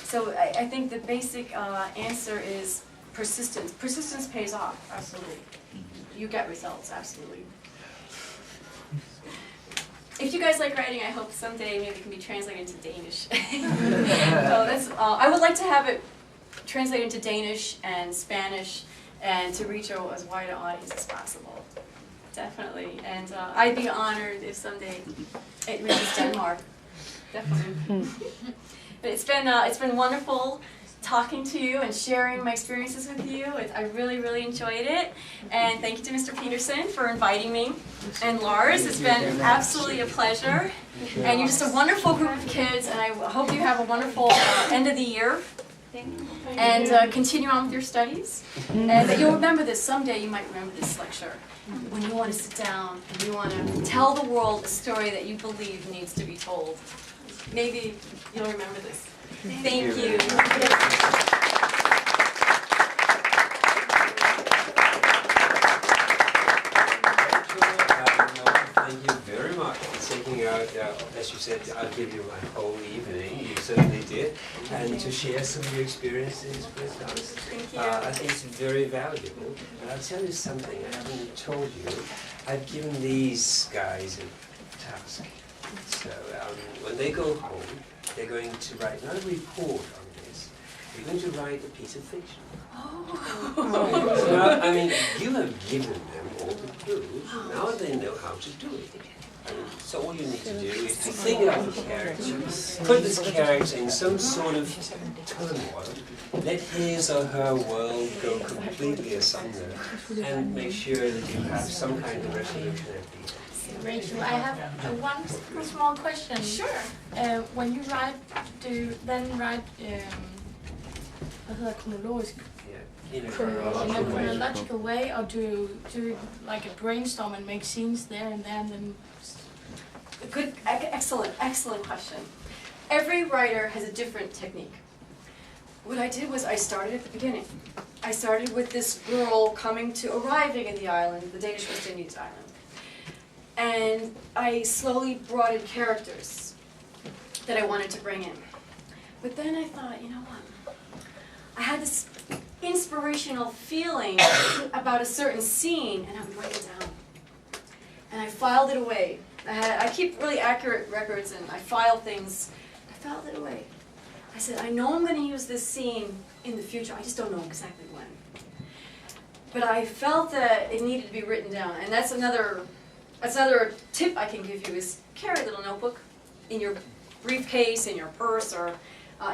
So I think the basic answer is persistence. Persistence pays off, absolutely. You get results, absolutely. If you guys like writing, I hope someday maybe it can be translated into Danish. So that's, I would like to have it translated into Danish and Spanish and to reach as wide an audience as possible. Definitely. And I'd be honored if someday it reaches Denmark. Definitely. But it's been wonderful talking to you and sharing my experiences with you. I really, really enjoyed it. And thank you to Mr. Peterson for inviting me. And Lars, it's been absolutely a pleasure. And you're just a wonderful group of kids, and I hope you have a wonderful end of the year. And continue on with your studies. And that you'll remember this. Someday you might remember this lecture. When you want to sit down and you want to tell the world a story that you believe needs to be told. Maybe you'll remember this. Thank you. Thank you very much for taking out, as you said, I'll give you my whole evening, you certainly did, and to share some of your experiences with us. Thank you. I think it's very valuable. And I'll tell you something I haven't told you. I've given these guys a task. So when they go home, they're going to write not a report on this, they're going to write a piece of fiction. So, I mean, you have given them all the clues, now they know how to do it. So all you need to do is to think of a character, put this character in some sort of turmoil, let his or her world go completely asunder, and make sure that you have some kind of resolution at the end. Rachel, I have one small question. Sure. When you write, do you then write hvad hedder kronologisk? In a chronological way, or do you like a brainstorm and make scenes there and then? Good, excellent question. Every writer has a different technique. What I did was I started at the beginning. I started with this girl arriving in the island, the Danish West Indies island. And I slowly brought in characters that I wanted to bring in. But then I thought, you know what? I had this inspirational feeling about a certain scene, and I would write it down. And I filed it away. I keep really accurate records, and I file things. I filed it away. I said, I know I'm going to use this scene in the future. I just don't know exactly when. But I felt that it needed to be written down, and that's another tip I can give you is carry a little notebook in your briefcase, in your purse, or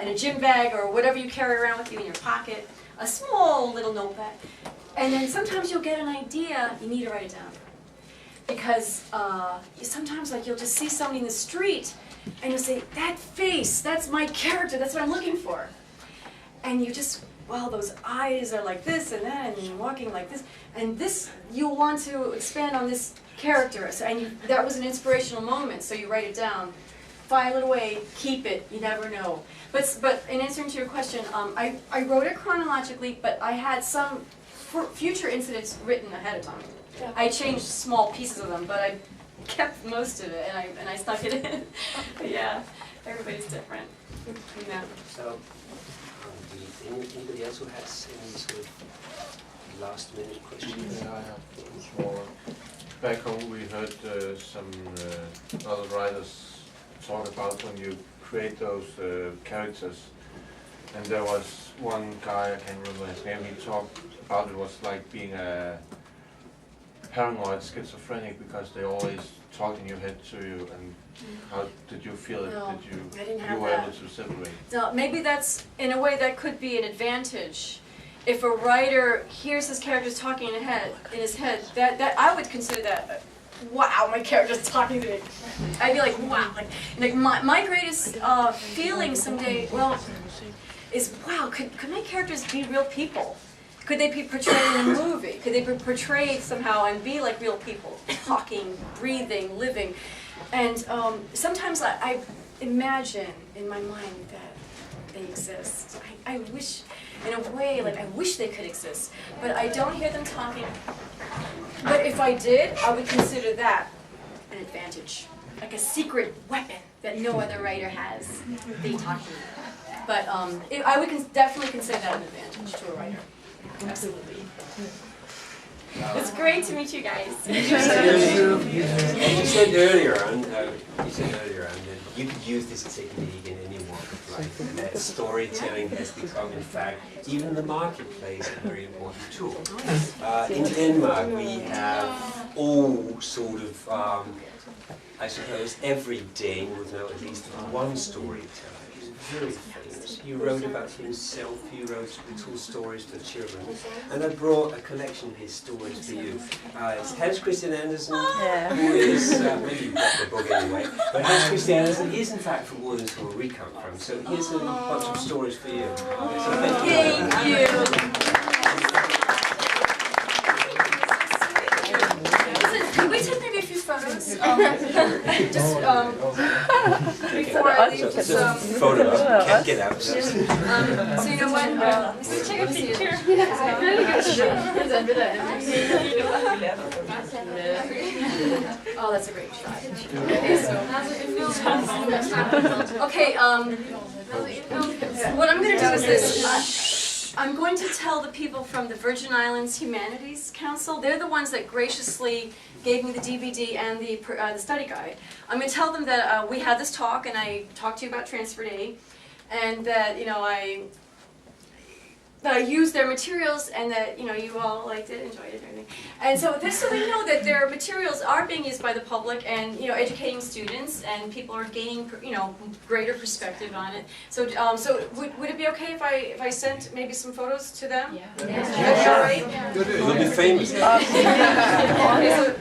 in a gym bag, or whatever you carry around with you in your pocket. A small little notepad. And then sometimes you'll get an idea, you need to write it down. Because sometimes you'll just see somebody in the street, and you'll say, that face, that's my character, that's what I'm looking for. And you just, well, those eyes are like this and that, and walking like this. And this, you'll want to expand on this character. So, that was an inspirational moment, so you write it down. File it away, keep it, you never know. But in answering to your question, I wrote it chronologically, but I had some future incidents written ahead of time. Yeah. I changed small pieces of them, but I kept most of it, and I stuck it in. But yeah, everybody's different. Yeah. So, anybody else who has any sort of last-minute questions? Yeah, I have a small one. Back home, we heard some other writers talk about when you create those characters, and there was one guy, I can't remember his name, he talked about it was like being a paranoid schizophrenic because they always talk in your head to you. And how did you feel it? No, Did you were able to separate? No, maybe that's, in a way, that could be an advantage. If a writer hears his characters talking in his head, that I would consider that, wow, my character's talking to me. I'd be like, wow, like my greatest feeling someday, well, is wow, could my characters be real people? Could they be portrayed in a movie? Could they be portrayed somehow and be like real people, talking, breathing, living? And sometimes I imagine in my mind that they exist. I wish, in a way, like I wish they could exist, but I don't hear them talking. But if I did, I would consider that an advantage, like a secret weapon that no other writer has. They talk to me. But I would definitely consider that an advantage to a writer. Absolutely. It's great to meet you guys. You said earlier on that you could use this technique in any walk of life, and that storytelling has become, in fact, even the marketplace, a very important tool. In Denmark, we have all sort of, I suppose, every Dane would know at least one storyteller. He's very famous. He wrote about himself. He wrote little stories for children, and I brought a collection of his stories for you. It's Hans Christian Andersen, who is maybe you've got the book anyway. But Hans Christian Andersen is in fact from Woodlands, where we come from. So here's a bunch of stories for you. So thank you. Can we take maybe a few photos? Just before I leave, Just just photo up. Can't get out. so you know what? Let me take a picture. Oh, that's a great shot. Okay, what I'm going to do is this. I'm going to tell the people from the Virgin Islands Humanities Council. They're the ones that graciously gave me the DVD and the study guide. I'm going to tell them that we had this talk, and I talked to you about transferred aid, and that I used their materials, and that you all liked it, enjoyed it, and everything. And so this, so they know that their materials are being used by the public, and educating students, and people are gaining greater perspective on it. So would it be okay if I sent maybe some photos to them? Yeah. Yeah. All right? You'll be famous. Okay, so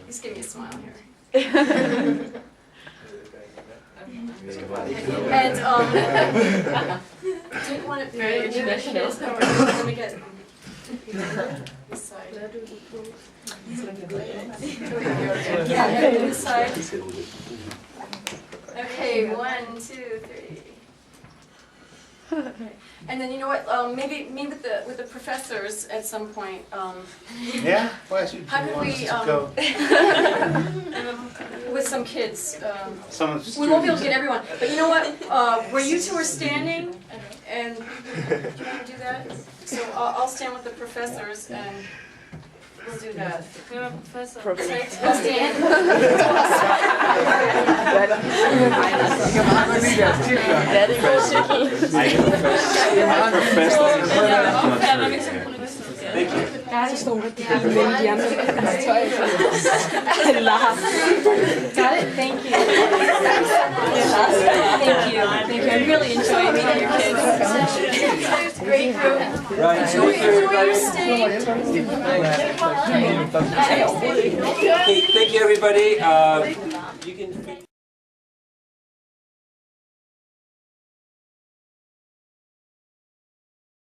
just give me a smile here. And do you want it very international? Let me get this side. Yeah, this side. Okay, 1, 2, 3. Okay. And then you know what? Maybe me with the professors at some point. Yeah, why should How you could want we us to go? with some kids? Some of the We won't be able to students. get everyone, but you know what? Where you two are standing, and do you want to do that? So I'll stand with the professors, and we'll do that. Professor. I'll stand. Thank you. Got it, thank you. Thank you. I really enjoyed meeting your kids. Great group. Right. Enjoy your stay. Okay, thank you, everybody. You can.